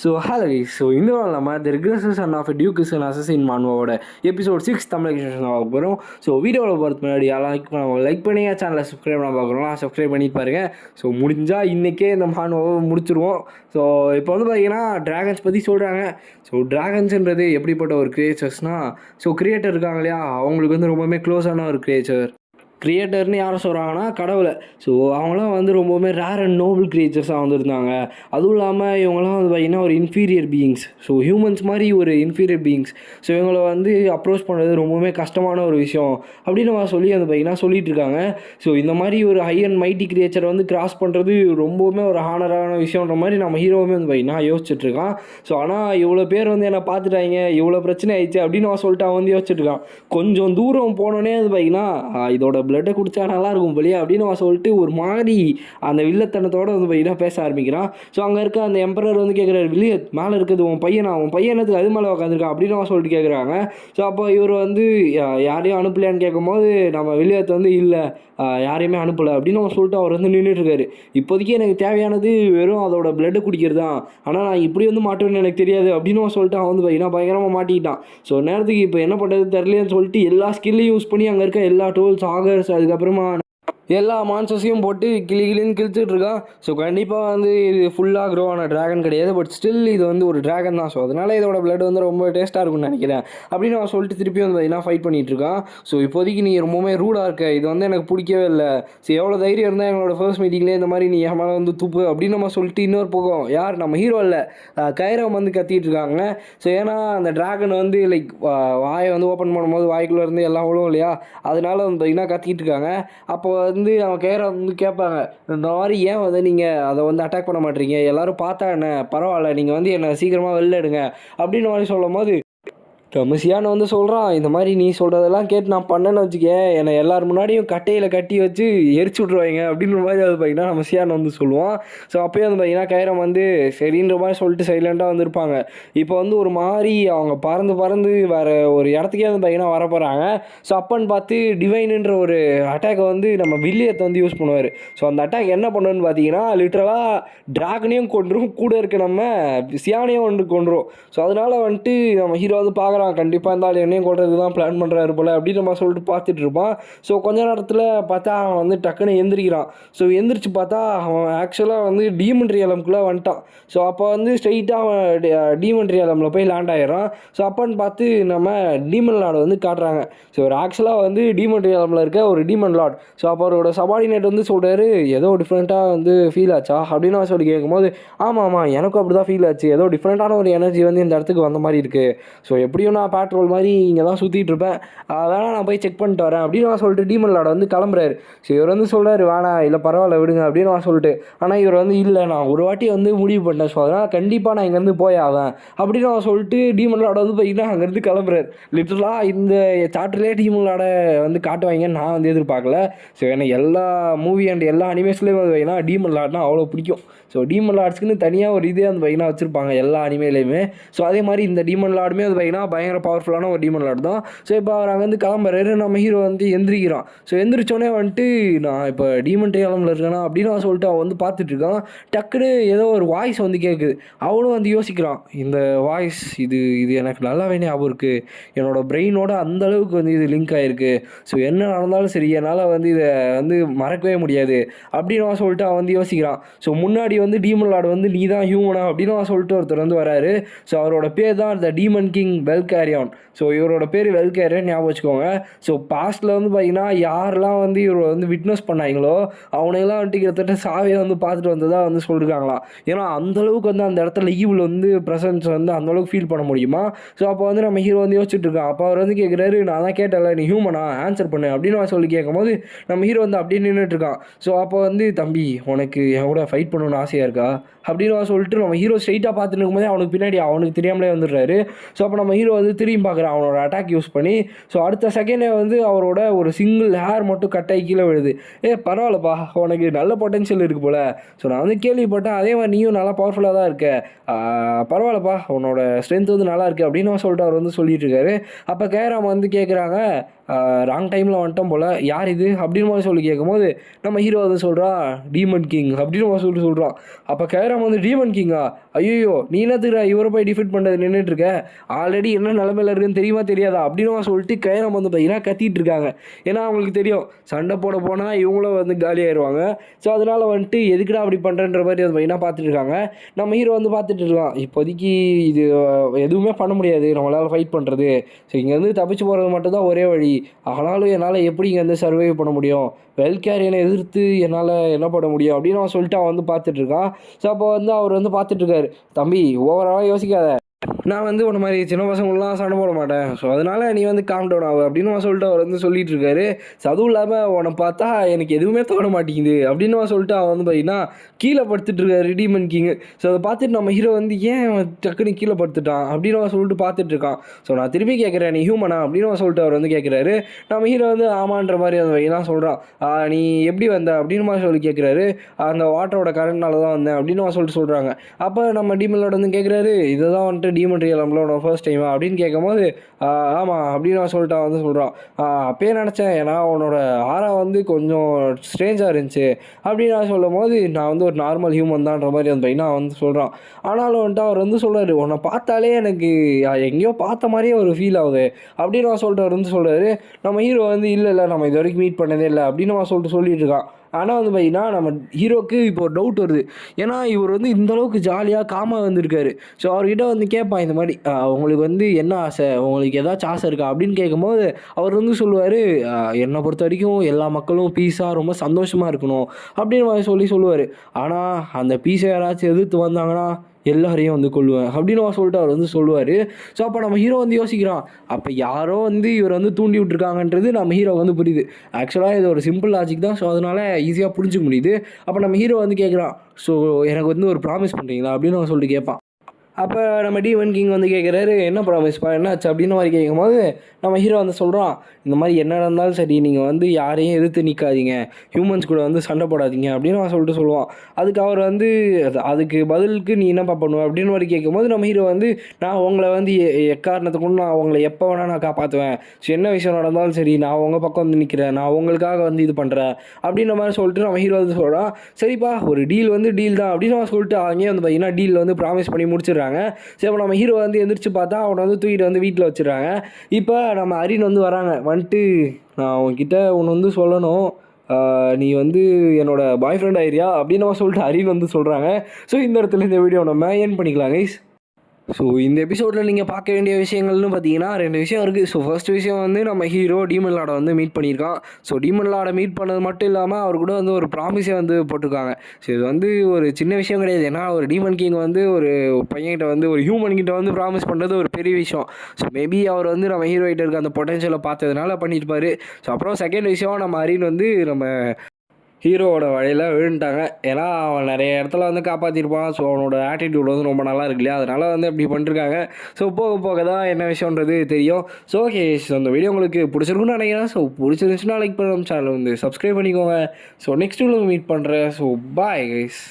Hello இந்த வாரம் நம்ம the regression son of duke is an assassin மான்வாவோட எபிசோட் 6 தமிழ் பார்க்க போகிறோம். வீடியோவில் போகிறது முன்னாடி யாரும் லைக் பண்ணி சேனலை சப்ஸ்கிரைப் பண்ண பார்க்குறோம், சப்ஸ்கிரைப் பண்ணிட்டு பாருங்க. முடிஞ்சால் இன்றைக்கே இந்த மான்வாவை முடிச்சிருவோம். இப்போ பார்த்தீங்கன்னா ட்ராகன்ஸ் பற்றி சொல்கிறாங்க. ட்ராகன்ஸுன்றது எப்படிப்பட்ட ஒரு கிரியேச்சர்ஸ்னால் கிரியேட்டர் இருக்காங்க இல்லையா, அவங்களுக்கு ரொம்பவுமே க்ளோஸான ஒரு கிரியேச்சர். கிரியேட்டர்னு யாரை சொல்கிறாங்கன்னா கடவுளை. அவங்களாம் ரொம்பவுமே ரேர் அண்ட் நோபல் கிரியேச்சர்ஸாக வந்திருந்தாங்க. அதுவும் இல்லாமல் இவங்களாம் பார்த்திங்கன்னா ஒரு இன்ஃபீரியர் பீயிங்ஸ். ஹியூமன்ஸ் மாதிரி ஒரு இன்ஃபீரியர் பீயிங்ஸ். இவங்களை அப்ரோச் பண்ணுறது ரொம்பவுமே கஷ்டமான ஒரு விஷயம் அப்படின்னு சொல்லி பார்த்திங்கன்னா சொல்லிட்டு இருக்காங்க. இந்த மாதிரி ஒரு ஹை அண்ட் மைட்டி கிரியேச்சரை கிராஸ் பண்ணுறது ரொம்பவுமே ஒரு ஹானரான விஷயன்ற மாதிரி நம்ம ஹீரோவுமே பார்த்திங்கன்னா யோசிச்சுட்ருக்கான். ஆனால் இவ்வளோ பேர் என்னை பார்த்துட்டாங்க, இவ்வளோ பிரச்சனை ஆயிடுச்சு அப்படின்னு சொல்லிட்டு அவன் யோசிச்சுட்ருக்கான். கொஞ்சம் தூரம் போனோடனே பார்த்திங்கன்னா இதோட பிளட்டை குடித்தா நல்லாயிருக்கும் போலியா அப்படின்னு சொல்லிட்டு ஒரு மாதிரி அந்த வில்லத்தனத்தோடு பார்த்தீங்கன்னா பேச ஆரம்பிக்கிறான். அங்கே இருக்க அந்த எம்பரர் கேட்குறாரு, வில்லியத் மேலே இருக்குது உன் பையனத்துக்கு அது மேலே உட்காந்துருக்கான் அப்படின்னு சொல்லிட்டு கேட்குறாங்க. அப்போ இவர் யாரையும் அனுப்பலையான்னு கேட்கும்போது நம்ம வில்லியத் இல்லை யாரையுமே அனுப்பலை அப்படின்னு சொல்லிட்டு அவர் நின்றுட்டுருக்காரு. இப்போதைக்கு எனக்கு தேவையானது வெறும் அதோட பிளட்டை குடிக்கிறது தான், ஆனால் நான் இப்படி மாட்டுவேன்னு எனக்கு தெரியாது அப்படின்னு சொல்லிட்டு அவன் பார்த்தீங்கன்னா பயங்கரமாக மாட்டிக்கிட்டான். நேரத்துக்கு இப்போ என்ன பண்ணுறது தெரியலேன்னு சொல்லிட்டு எல்லா ஸ்கில்லையும் யூஸ் பண்ணி அங்கே இருக்க எல்லா டூல்ஸ் ஆகர்ஸ் அதுக்கப்புறமா எல்லா மான்சஸையும் போட்டு கிளின்னு கிழிச்சிட்டு இருக்கான். கண்டிப்பாக இது ஃபுல்லாக க்ரோ ஆன ட்ராகன் கிடையாது, பட் ஸ்டில் இது ஒரு ட்ராகன் தான். அதனால் இதோட பிளட் ரொம்ப டேஸ்ட்டாக இருக்கும்னு நினைக்கிறேன் அப்படின்னு அவன் சொல்லிட்டு திருப்பி பார்த்தீங்கன்னா ஃபைட் பண்ணிகிட்டு இருக்கான். இப்போதைக்கு நீ ரொம்பவுமே ரூடாக இருக்க, இது எனக்கு பிடிக்கவே இல்லை. எவ்வளோ தைரியம் இருந்தால் எங்களோட ஃபர்ஸ்ட் மீட்டிங்லேயே இந்த மாதிரி நீ என் மேலே துப்பு அப்படின்னு நம்ம சொல்லிட்டு இன்னொரு பக்கம் யார் நம்ம ஹீரோ இல்லை கைரம் கத்திட்டு இருக்காங்க. ஏன்னா அந்த ட்ராகன் லைக் வாயை ஓப்பன் பண்ணும்போது வாய்க்குள்ளே இருந்து எல்லாம் விழுவும் இல்லையா, அதனால பார்த்தீங்கன்னா கத்திட்டு இருக்காங்க. அப்போ அவன் கேரை கேட்பாங்க, இந்த மாதிரி ஏன் நீங்கள் அதை அட்டாக் பண்ண மாட்டீங்க, எல்லோரும் பார்த்தா என்ன பரவாயில்ல, நீங்கள் என்னை சீக்கிரமாக வெளில எடுங்க அப்படின்னு மாதிரி சொல்லும் போது ரமசியான் சொல்கிறான், இந்த மாதிரி நீ சொல்கிறதெல்லாம் கேட்டு நான் பண்ணேன்னு வச்சுக்கேன், என்னை எல்லோரும் முன்னாடியும் கட்டையில் கட்டி வச்சு எரிச்சு விட்ருவாங்க அப்படின்ற மாதிரி பார்த்திங்கன்னா ரமசியான் சொல்லுவான். அப்போயே பார்த்திங்கன்னா கைரம் சரின்ற மாதிரி சொல்லிட்டு சைலண்ட்டாக வந்திருப்பாங்க. இப்போ ஒரு மாதிரி அவங்க பறந்து வேறு ஒரு இடத்துக்கே பார்த்திங்கன்னா வர போகிறாங்க. அப்பன்னு பார்த்து டிவைனுன்ற ஒரு அட்டாக்கை நம்ம வில்லியத்தை யூஸ் பண்ணுவார். அந்த அட்டாக் என்ன பண்ணுன்னு பார்த்தீங்கன்னா லிட்ரலாக ட்ராகனையும் கொண்டுரும், கூட இருக்க நம்ம சியானையும் கொண்டுரும். அதனால் நம்ம ஹீரோ பார்க்குறான், கண்டிப்பாக இருந்தாலும் என்னையும் கொள்றதுக்கு தான் பிளான் பண்ணுறாரு போல் அப்படின்னு நம்ம சொல்லிட்டு பார்த்துட்டு இருப்பான். கொஞ்ச நேரத்தில் பார்த்தா அவன் டக்குன்னு எந்திரிக்கிறான். எந்திரிச்சு பார்த்தா அவன் ஆக்சுவலாக டீமன் ரியலம்குள்ளே வந்துட்டான். அப்போ ஸ்ட்ரெயிட்டாக அவன் டீமன் ரியலமில் போய் லேண்ட் ஆகிடுறான். அப்போன்னு பார்த்து நம்ம டீமன் லார்டு காட்டுறாங்க. ஒரு ஆக்சுவலாக டீமன் ரியலமில் இருக்க ஒரு டீமன் லார்ட். அப்போ அவரோட சபார்டினேட் சொல்கிறாரு, ஏதோ டிஃப்ரெண்ட்டாக ஃபீல் ஆச்சா அப்படின்னு சொல்லி கேட்கும்போது ஆமாம் எனக்கும் அப்படி தான் ஃபீல் ஆச்சு, ஏதோ டிஃப்ரெண்ட்டான ஒரு எனர்ஜி இந்த இடத்துக்கு வந்த மாதிரி இருக்குது. எப்படியும் நான் பேட்ரோல் மாதிரி இங்கே தான் சுற்றிட்டு இருப்பேன், வேணா நான் போய் செக் பண்ணிட்டு வரேன் அப்படின்னு நான் சொல்லிட்டு டீமன் லார்டு கிளம்புறாரு. இவர் சொல்கிறாரு வேணாம் இல்லை பரவாயில்ல விடுங்க அப்படின்னு நான் சொல்லிட்டு, ஆனால் இவர் இல்லை நான் ஒரு வாட்டி முடிவு பண்ணேன், அதனால் கண்டிப்பாக நான் இங்கேருந்து போய் ஆவேன் அப்படின்னு நான் சொல்லிட்டு டீமன் லார்டு பார்த்தீங்கன்னா அங்கேருந்து கிளம்புறாரு. லிட்டரலாக இந்த சாப்டர்லேயே டீமன் லார்டை காட்டுவாங்கன்னு நான் எதிர்பார்க்கல. எனக்கு எல்லா மூவி அண்ட் எல்லா அனிமேஸ்லேயும் பார்த்தீங்கன்னா டீமன் லார்ட்னா அவ்வளோ பிடிக்கும். டீமன் லார்ட்ஸ்க்குன்னு தனியாக ஒரு இதே பார்த்தீங்கன்னா வச்சுருப்பாங்க எல்லா அனிமேலையுமே. அதே மாதிரி இந்த டீமன் லார்டுமே பார்த்தீங்கன்னா பயங்கர பவர்ஃபுல்லான ஒரு டீமன் லார்டு தான். இப்போ அவர் அங்கேருந்து கிளம்புறாரு, நம்ம ஹீரோ எந்திரிக்கிறான். எந்திரிச்சோடனே நான் இப்போ டீமன் ரியலமில் இருக்கேனா அப்படின்னு நான் சொல்லிட்டு அவன் பார்த்துட்ருக்கான். டக்குன்னு ஏதோ ஒரு வாய்ஸ் கேட்குது. அவனும் யோசிக்கிறான், இந்த வாய்ஸ் இது எனக்கு நல்லாவே ஞாபகம் இருக்குது, என்னோட பிரெயினோட அந்தளவுக்கு இது லிங்க் ஆகிருக்கு. என்ன நடந்தாலும் சரி என்னால் இதை மறக்கவே முடியாது அப்படின்னு அவன் சொல்லிட்டு அவன் யோசிக்கிறான். முன்னாடி டீமன் லார்டு நீ தான் ஹியூமனா அப்படின்னு சொல்லிட்டு ஒருத்தர் வராரு. அவரோட பேர் தான் த டீமன் கிங் வெல்கேரியான். இவரோட பேர் வெல்கேரியன் ஞாபகம் வச்சுக்கோங்க. பாஸ்ட்டில் பார்த்தீங்கன்னா யாரெல்லாம் இவர் விட்னஸ் பண்ணாங்களோ அவனையெல்லாம் கிட்டத்தட்ட சாவே பார்த்துட்டு வந்ததாக சொல்லியிருக்காங்களாம். ஏன்னா அந்தளவுக்கு அந்த இடத்துல ஈவில் ப்ரெசன்ஸ் அந்தளவுக்கு ஃபீல் பண்ண முடியுமா. அப்போ நம்ம ஹீரோ யோசிச்சுட்டு இருக்கான். அப்போ அவர் கேட்குறாரு, நான் தான் கேட்டல நீ ஹியூமனா ஆன்சர் பண்ணு அப்படின்னு சொல்லி கேட்கும்போது நம்ம ஹீரோ அப்படியே நின்றுட்டுருக்கான். அப்போ தம்பி உனக்கு என் கூட ஃபைட் பண்ணணும்னு ஆசையாக இருக்கா அப்படின்னு சொல்லிட்டு நம்ம ஹீரோ ஸ்ட்ரைட்டாக பார்த்துட்டு இருக்கும்போதே அவனுக்கு பின்னாடி அவனுக்கு தெரியாமலே வந்துடுறாரு. அப்போ நம்ம ஹீரோ திரும்பி பார்க்குறான் அவனோட அட்டாக் யூஸ் பண்ணி. அடுத்த செகண்டே அவரோட ஒரு சிங்கிள் ஹேர் மட்டும் கட்டாகி கீழே விழுது. பரவாயில்லப்பா உனக்கு நல்ல பொட்டன்ஷியல் இருக்குது போல், நான் கேள்விப்பட்டேன், அதே மாதிரி நீயும் நல்லா பவர்ஃபுல்லாக தான் இருக்க, பரவாயில்லப்பா உன்னோட ஸ்ட்ரென்த் நல்லா இருக்குது அப்படின்னு சொல்லிட்டு அவர் சொல்லிட்டு இருக்காரு. அப்போ கேராம் கேட்குறாங்க, ராங் டைமில் வந்துட்டோம் போல், யார் இது அப்படின்னு மாதிரி சொல்லி கேட்கும்போது நம்ம ஹீரோ வந்து சொல்கிறா டீமன் கிங் அப்படின்னு சொல்லிட்டு சொல்கிறான். அப்போ கைராம் வந்து டீமன் கிங்கா, ஐயோ நீ என்னத்துக்குறா இவரை போய் டிஃபீட் பண்ணுறது நின்றுட்டுருக்க, ஆல்ரெடி என்ன நிலமையில இருக்குன்னு தெரியுமா தெரியாதா அப்படின்னு சொல்லிட்டு கைராம் வந்து பார்த்தீங்கன்னா கத்திட்டு இருக்காங்க. ஏன்னா அவங்களுக்கு தெரியும் சண்டை போட போனால் இவங்களும் வந்து காலியாகிடுவாங்க. ஸோ அதனால் வந்துட்டு எதுக்குடா அப்படி பண்ணுறன்ற மாதிரி அது பார்த்தீங்கன்னா பார்த்துட்டு இருக்காங்க. நம்ம ஹீரோ வந்து பார்த்துட்டு இருக்கான். இப்போதைக்கு இது எதுவுமே பண்ண முடியாது நம்மளால் ஃபைட் பண்ணுறது. ஸோ இங்கேருந்து தப்பிச்சு போகிறது மட்டும்தான் ஒரே வழி. ஆனாலும் என்னால் எப்படி இங்கேருந்து சர்வைவ் பண்ண முடியும், வெல்கேரியனை எதிர்த்து என்னால் என்ன பண்ண முடியும் அப்படின்னு அவன் சொல்லிட்டு அவன் வந்து பார்த்துட்ருக்கான். ஸோ அப்போ வந்து அவர் வந்து பார்த்துட்ருக்காரு, தம்பி ஓவராலாக யோசிக்காத, நான் வந்து உன்ன மாதிரி சின்ன பசங்களாம் சண்டை போட மாட்டேன். ஸோ அதனால் நீ வந்து காம் டவுன் ஆகு அப்படின்னு சொல்லிட்டு அவர் வந்து சொல்லிட்டு இருக்காரு. ஸோ அதுவும் இல்லாமல் உன்னை பார்த்தா எனக்கு எதுவுமே தோண மாட்டேங்குது அப்படின்னு சொல்லிட்டு அவன் வந்து பார்த்தீங்கன்னா கீழே படுத்துட்டு இருக்காரு டீமன் கிங். ஸோ அதை பார்த்துட்டு நம்ம ஹீரோ வந்து ஏன் டக்குன்னு கீழே படுத்துட்டான் அப்படின்னு சொல்லிட்டு பார்த்துட்டு இருக்கான். ஸோ நான் திருப்பி கேட்குறேன், நீ ஹியூமனா அப்படின்னு சொல்லிட்டு அவர் வந்து கேட்குறாரு. நம்ம ஹீரோ வந்து ஆமான்ற மாதிரி அந்த பையன் சொல்கிறான். நீ எப்படி வந்த அப்படின்னு மாதிரி சொல்லி கேட்குறாரு. அந்த வாட்டரோட கரண்ட்னால தான் வந்தேன் அப்படின்னு சொல்லிட்டு சொல்கிறாங்க. அப்போ நம்ம டீமனோட வந்து கேட்குறாரு, இதை தான் வந்துட்டு டீமன் ரியலம்ல ஃபர்ஸ்ட் டைமா அப்படின்னு கேட்கும்போது ஆமாம் அப்படின்னு சொல்லிட்டு வந்து சொல்கிறான். அப்பயே நினச்சேன், ஏன்னா உன்னோட ஆரா வந்து கொஞ்சம் ஸ்ட்ரேஞ்சாக இருந்துச்சு அப்படின்னு நான் சொல்லும் போது நான் வந்து ஒரு நார்மல் ஹியூமன் தான்ற மாதிரி அந்த பையனா வந்து சொல்கிறான். ஆனாலும் வந்துட்டு அவர் வந்து சொல்கிறாரு, உன்னை பார்த்தாலே எனக்கு எங்கேயோ பார்த்த மாதிரியே ஒரு ஃபீல் ஆகுது அப்படின்னு சொல்லிட்டு அவர் வந்து சொல்கிறாரு. நம்ம ஹீரோ வந்து இல்லை நம்ம இது வரைக்கும் மீட் பண்ணதே இல்லை அப்படின்னு சொல்லிட்டு இருக்கான். ஆனால் வந்து பார்த்தீங்கன்னா நம்ம ஹீரோக்கு இப்போ ஒரு டவுட் வருது. ஏன்னா இவர் வந்து இந்தளவுக்கு ஜாலியாக காமாக வந்திருக்காரு. ஸோ அவர்கிட்ட வந்து கேட்பான் இந்த மாதிரி, உங்களுக்கு வந்து என்ன ஆசை, உங்களுக்கு ஏதாச்சும் ஆசை இருக்கா அப்படின்னு கேட்கும்போது அவர் வந்து சொல்லுவார், என்னை பொறுத்த வரைக்கும் எல்லா மக்களும் பீஸாக ரொம்ப சந்தோஷமாக இருக்கணும் அப்படின்னு சொல்லுவார். ஆனால் அந்த பீஸை யாராச்சும் எதிர்த்து வந்தாங்கன்னா எல்லாரையும் வந்து கொள்ளுவேன் அப்படின்னு சொல்லிட்டு அவர் வந்து சொல்லுவார். ஸோ அப்போ நம்ம ஹீரோ வந்து யோசிக்கிறான், அப்போ யாரோ வந்து இவர் வந்து தூண்டி விட்டுருக்காங்கன்றது நம்ம ஹீரோ வந்து புரியுது. ஆக்சுவலாக இது ஒரு சிம்பிள் லாஜிக் தான். ஸோ அதனால் ஈஸியாக புரிஞ்சுக்க முடியுது. அப்போ நம்ம ஹீரோ வந்து கேட்குறான், ஸோ எனக்கு வந்து ஒரு ப்ராமிஸ் பண்ணுறீங்களா அப்படின்னு சொல்லிட்டு கேட்பான். அப்போ நம்ம டீமன் கிங் வந்து கேட்குறாரு, என்ன ப்ராமிஸ்ப்பா என்னாச்சு அப்படின்னு மாதிரி கேட்கும்போது நம்ம ஹீரோ வந்து சொல்கிறான், இந்த மாதிரி என்ன நடந்தாலும் சரி நீங்கள் வந்து யாரையும் எதிர்த்து நிற்காதீங்க, ஹியூமன்ஸ் கூட வந்து சண்டை போடாதீங்க அப்படின்னு சொல்லிட்டு சொல்லுவான். அதுக்கு அவர் வந்து அதுக்கு பதிலுக்கு நீ என்னப்பா பண்ணுவேன் அப்படின்னு மாதிரி கேட்கும்போது நம்ம ஹீரோ வந்து நான் உங்களை வந்து எக்காரணத்தை கொண்டு நான் உங்களை எப்போ வேணால் நான் காப்பாற்றுவேன். ஸோ என்ன விஷயம் நடந்தாலும் சரி நான் உங்கள் பக்கம் வந்து நிற்கிறேன், நான் உங்களுக்காக வந்து இது பண்ணுறேன் அப்படின்ற மாதிரி சொல்லிட்டு நம்ம ஹீரோ வந்து சொல்கிறான். சரிப்பா ஒரு டீல் வந்து டீல் தான் அப்படின்னு சொல்லிட்டு அங்கேயே வந்து பார்த்தீங்கன்னா டீல் வந்து ப்ராமிஸ் பண்ணி முடிச்சிடுறாங்க. சரி அப்போ நம்ம ஹீரோ வந்து எந்திரிச்சு பார்த்தா அவனை வந்து தூக்கிட்டு வந்து வீட்டில் வச்சுருக்காங்க. இப்போ நம்ம அரின் வந்து வராங்க. வந்துட்டு நான் உன்கிட்ட ஒன்று வந்து சொல்லணும், நீ வந்து என்னோட பாய் ஃப்ரெண்ட் ஆயிரியா அப்படின்னு சொல்லிட்டு அரின் வந்து சொல்கிறாங்க. ஸோ இந்த இடத்துல இந்த வீடியோ நம்ம ஏன் பண்ணிக்கலாம் கைஸ். ஸோ இந்த எபிசோடில் நீங்கள் பார்க்க வேண்டிய விஷயங்கள்னு பார்த்தீங்கன்னா 2 விஷயம் இருக்குது. ஸோ ஃபர்ஸ்ட் விஷயம் வந்து நம்ம ஹீரோ டீமன் லார்டை வந்து மீட் பண்ணியிருக்கான். ஸோ டீமன் லார்டை மீட் பண்ணது மட்டும் இல்லாமல் அவர் கூட வந்து ஒரு ப்ராமிஸே வந்து போட்டிருக்காங்க. ஸோ இது வந்து ஒரு சின்ன விஷயம் கிடையாது. ஏன்னா ஒரு டீமன் கிங் வந்து ஒரு பையன்கிட்ட வந்து ஒரு ஹியூமன் கிட்ட வந்து ப்ராமிஸ் பண்ணுறது ஒரு பெரிய விஷயம். ஸோ மேபி அவர் வந்து நம்ம ஹீரோ கிட்ட இருக்க அந்த பொட்டன்ஷியலை பார்த்ததுனால பண்ணியிருப்பார். ஸோ அப்புறம் செகண்ட் விஷயம் நம்ம அரின் வந்து நம்ம ஹீரோவோட வழியில் விழுந்துட்டாங்க. ஏன்னா அவன் நிறைய இடத்துல வந்து காப்பாற்றிருப்பான். ஸோ அவனோட ஆட்டிடியூட் வந்து ரொம்ப நல்லா இருக்கு இல்லையா, அதனால் வந்து அப்படி பண்ணிருக்காங்க. ஸோ போக போக தான் என்ன விஷயன்றது தெரியும். ஸோ ஓகே, ஸோ அந்த வீடியோ உங்களுக்கு பிடிச்சிருக்குன்னு நினைக்கிறேன். ஸோ பிடிச்சிருந்துச்சுன்னா லைக் பண்ண சேனல் வந்து சப்ஸ்கிரைப் பண்ணிக்கோங்க. ஸோ நெக்ஸ்ட் வீடியோ மீட் பண்ணுறேன். So bye guys.